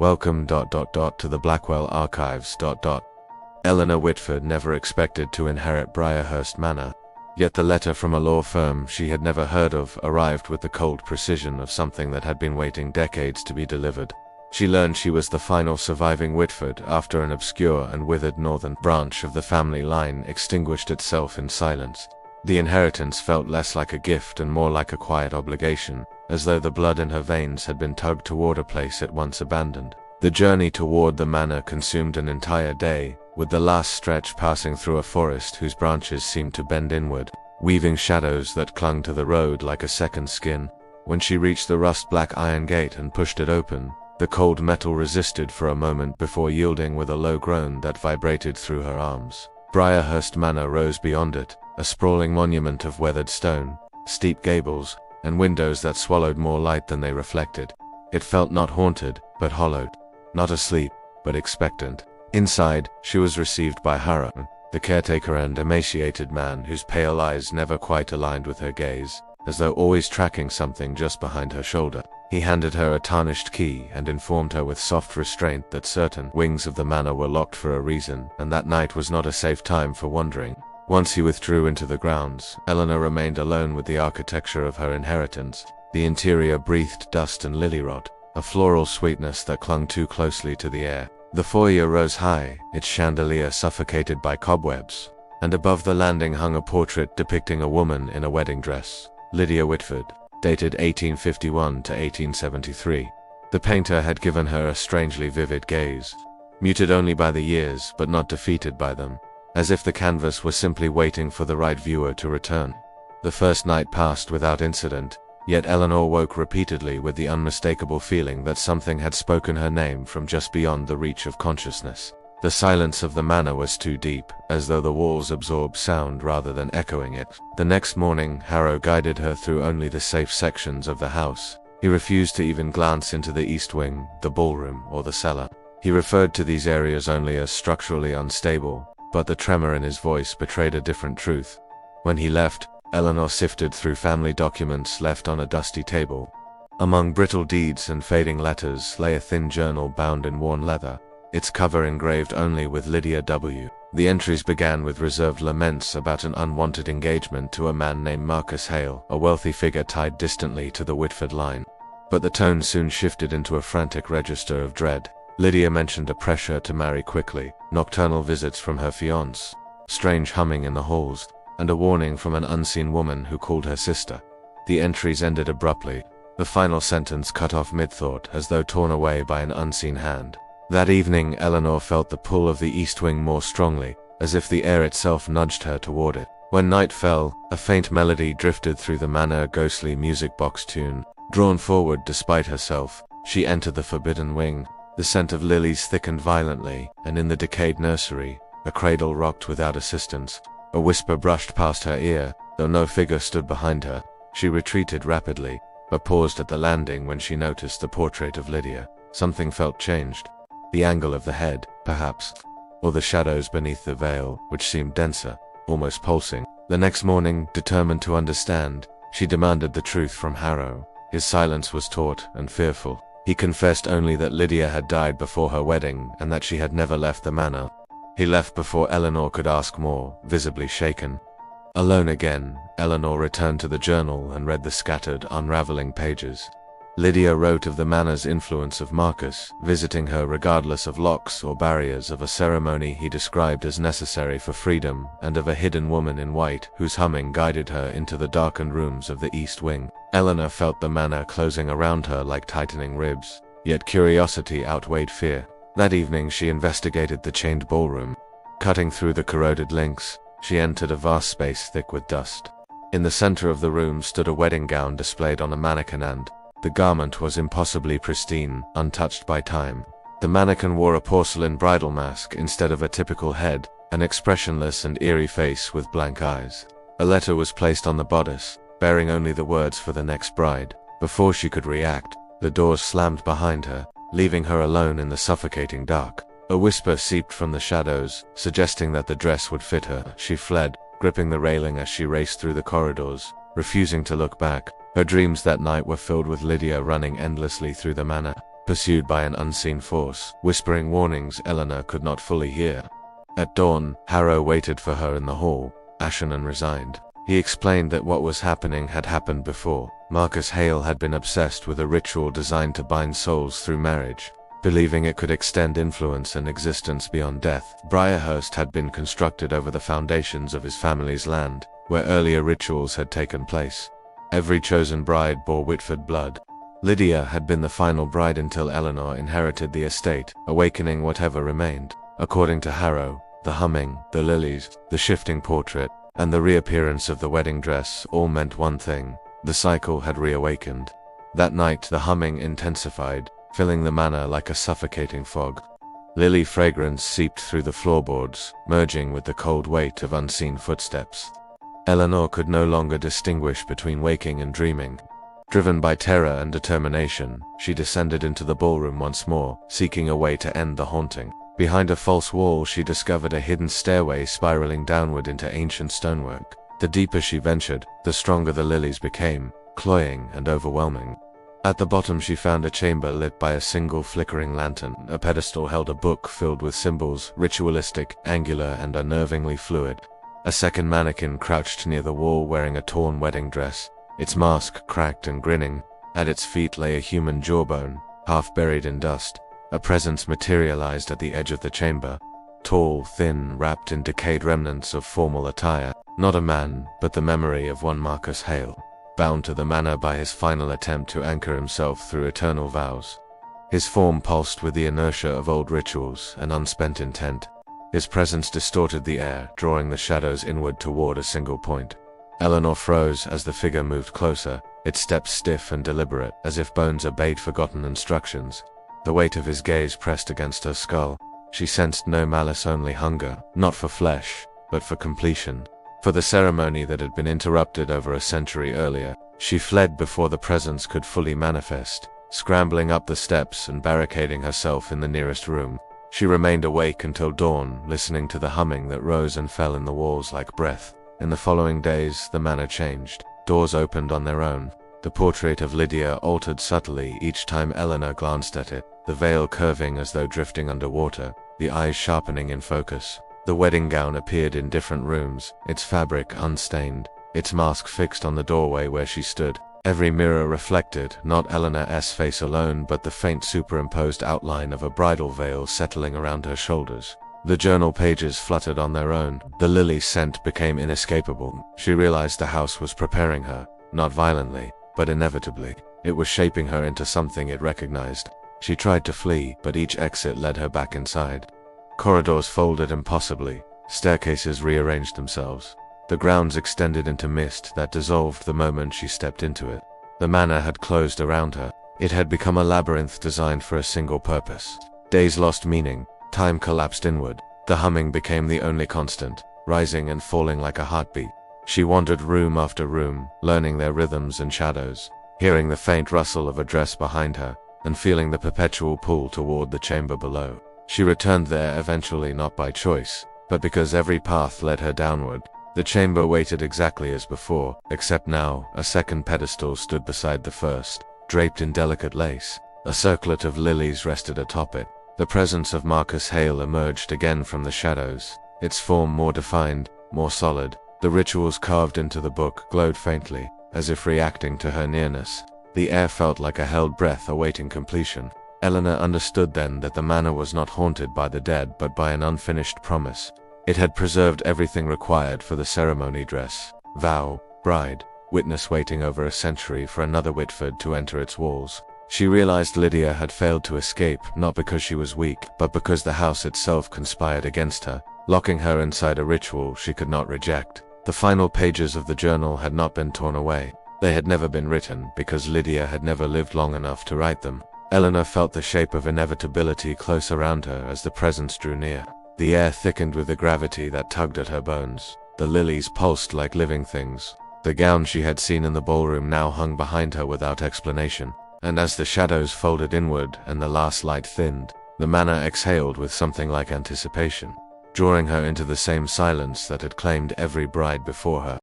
Welcome to the Blackwell archives. Eleanor Whitford never expected to inherit Briarhurst Manor, yet the letter from a law firm she had never heard of arrived with the cold precision of something that had been waiting decades to be delivered. She learned she was the final surviving Whitford after an obscure and withered northern branch of the family line extinguished itself in silence. The inheritance felt less like a gift and more like a quiet obligation, as though the blood in her veins had been tugged toward a place at once abandoned. The journey toward the manor consumed an entire day, with the last stretch passing through a forest whose branches seemed to bend inward, weaving shadows that clung to the road like a second skin. When she reached the rust-black iron gate and pushed it open, the cold metal resisted for a moment before yielding with a low groan that vibrated through her arms. Briarhurst Manor rose beyond it, a sprawling monument of weathered stone, steep gables, and windows that swallowed more light than they reflected. It felt not haunted, but hollowed, not asleep, but expectant. Inside, she was received by Harrow, the caretaker and emaciated man whose pale eyes never quite aligned with her gaze, as though always tracking something just behind her shoulder. He handed her a tarnished key and informed her with soft restraint that certain wings of the manor were locked for a reason, and that night was not a safe time for wandering. Once he withdrew into the grounds, Eleanor remained alone with the architecture of her inheritance. The interior breathed dust and lily rot, a floral sweetness that clung too closely to the air. The foyer rose high, its chandelier suffocated by cobwebs, and above the landing hung a portrait depicting a woman in a wedding dress, Lydia Whitford, dated 1851 to 1873. The painter had given her a strangely vivid gaze, muted only by the years but not defeated by them, as if the canvas was simply waiting for the right viewer to return. The first night passed without incident, yet Eleanor woke repeatedly with the unmistakable feeling that something had spoken her name from just beyond the reach of consciousness. The silence of the manor was too deep, as though the walls absorbed sound rather than echoing it. The next morning, Harrow guided her through only the safe sections of the house. He refused to even glance into the east wing, the ballroom, or the cellar. He referred to these areas only as structurally unstable, but the tremor in his voice betrayed a different truth. When he left, Eleanor sifted through family documents left on a dusty table. Among brittle deeds and fading letters lay a thin journal bound in worn leather, its cover engraved only with Lydia W. The entries began with reserved laments about an unwanted engagement to a man named Marcus Hale, a wealthy figure tied distantly to the Whitford line. But the tone soon shifted into a frantic register of dread. Lydia mentioned a pressure to marry quickly, nocturnal visits from her fiancé, strange humming in the halls, and a warning from an unseen woman who called her sister. The entries ended abruptly, the final sentence cut off mid-thought as though torn away by an unseen hand. That evening, Eleanor felt the pull of the east wing more strongly, as if the air itself nudged her toward it. When night fell, a faint melody drifted through the manor, a ghostly music box tune. Drawn forward despite herself, she entered the forbidden wing. The scent of lilies thickened violently, and in the decayed nursery, a cradle rocked without assistance. A whisper brushed past her ear, though no figure stood behind her. She retreated rapidly, but paused at the landing when she noticed the portrait of Lydia. Something felt changed. The angle of the head, perhaps, or the shadows beneath the veil, which seemed denser, almost pulsing. The next morning, determined to understand, she demanded the truth from Harrow. His silence was taut and fearful. He confessed only that Lydia had died before her wedding and that she had never left the manor. He left before Eleanor could ask more, visibly shaken. Alone again, Eleanor returned to the journal and read the scattered, unraveling pages. Lydia wrote of the manor's influence of Marcus, visiting her regardless of locks or barriers, of a ceremony he described as necessary for freedom, and of a hidden woman in white whose humming guided her into the darkened rooms of the east wing. Eleanor felt the manor closing around her like tightening ribs, yet curiosity outweighed fear. That evening she investigated the chained ballroom. Cutting through the corroded links, she entered a vast space thick with dust. In the center of the room stood a wedding gown displayed on a mannequin, and the garment was impossibly pristine, untouched by time. The mannequin wore a porcelain bridal mask instead of a typical head, an expressionless and eerie face with blank eyes. A letter was placed on the bodice, bearing only the words for the next bride. Before she could react, the doors slammed behind her, leaving her alone in the suffocating dark. A whisper seeped from the shadows, suggesting that the dress would fit her. She fled, gripping the railing as she raced through the corridors, refusing to look back. Her dreams that night were filled with Lydia running endlessly through the manor. pursued by an unseen force, whispering warnings Eleanor could not fully hear. At dawn, Harrow waited for her in the hall, ashen and resigned. He explained that what was happening had happened before. Marcus Hale had been obsessed with a ritual designed to bind souls through marriage, believing it could extend influence and existence beyond death. Briarhurst had been constructed over the foundations of his family's land, where earlier rituals had taken place. Every chosen bride bore Whitford blood. Lydia had been the final bride until Eleanor inherited the estate, awakening whatever remained. According to Harrow, the humming, the lilies, the shifting portrait, and the reappearance of the wedding dress all meant one thing: the cycle had reawakened. That night the humming intensified, filling the manor like a suffocating fog. Lily fragrance seeped through the floorboards, merging with the cold weight of unseen footsteps. Eleanor could no longer distinguish between waking and dreaming. Driven by terror and determination, she descended into the ballroom once more, seeking a way to end the haunting. Behind a false wall she discovered a hidden stairway spiraling downward into ancient stonework. The deeper she ventured, the stronger the lilies became, cloying and overwhelming. At the bottom she found a chamber lit by a single flickering lantern. A pedestal held a book filled with symbols, ritualistic, angular, and unnervingly fluid. A second mannequin crouched near the wall wearing a torn wedding dress, its mask cracked and grinning. At its feet lay a human jawbone, half buried in dust. A presence materialized at the edge of the chamber, tall, thin, wrapped in decayed remnants of formal attire. Not a man, but the memory of one Marcus Hale, bound to the manor by his final attempt to anchor himself through eternal vows. His form pulsed with the inertia of old rituals and unspent intent. His presence distorted the air, drawing the shadows inward toward a single point. Eleanor froze as the figure moved closer, its steps stiff and deliberate, as if bones obeyed forgotten instructions. The weight of his gaze pressed against her skull. She sensed no malice, only hunger, not for flesh, but for completion. For the ceremony that had been interrupted over a century earlier. She fled before the presence could fully manifest, scrambling up the steps and barricading herself in the nearest room. She remained awake until dawn, listening to the humming that rose and fell in the walls like breath. In the following days, the manor changed. Doors opened on their own. The portrait of Lydia altered subtly each time Eleanor glanced at it, the veil curving as though drifting underwater, the eyes sharpening in focus. The wedding gown appeared in different rooms, its fabric unstained, its mask fixed on the doorway where she stood. Every mirror reflected, not Eleanor's face alone, but the faint superimposed outline of a bridal veil settling around her shoulders. The journal pages fluttered on their own. The lily scent became inescapable. She realized the house was preparing her, not violently, but inevitably. It was shaping her into something it recognized. She tried to flee, but each exit led her back inside. Corridors folded impossibly, staircases rearranged themselves. The grounds extended into mist that dissolved the moment she stepped into it. The manor had closed around her. It had become a labyrinth designed for a single purpose. Days lost meaning, time collapsed inward. The humming became the only constant, rising and falling like a heartbeat. She wandered room after room, learning their rhythms and shadows, hearing the faint rustle of a dress behind her, and feeling the perpetual pull toward the chamber below. She returned there eventually, not by choice, but because every path led her downward. The chamber waited exactly as before, except now a second pedestal stood beside the first, draped in delicate lace. A circlet of lilies rested atop it. The presence of Marcus Hale emerged again from the shadows, its form more defined, more solid. The rituals carved into the book glowed faintly, as if reacting to her nearness. The air felt like a held breath awaiting completion. Eleanor understood then that the manor was not haunted by the dead but by an unfinished promise. It had preserved everything required for the ceremony: dress, vow, bride, witness waiting over a century for another Whitford to enter its walls. She realized Lydia had failed to escape, not because she was weak, but because the house itself conspired against her, locking her inside a ritual she could not reject. The final pages of the journal had not been torn away. They had never been written, because Lydia had never lived long enough to write them. Eleanor felt the shape of inevitability close around her as the presence drew near. The air thickened with the gravity that tugged at her bones. The lilies pulsed like living things. The gown she had seen in the ballroom now hung behind her without explanation. And as the shadows folded inward and the last light thinned, the manor exhaled with something like anticipation, drawing her into the same silence that had claimed every bride before her.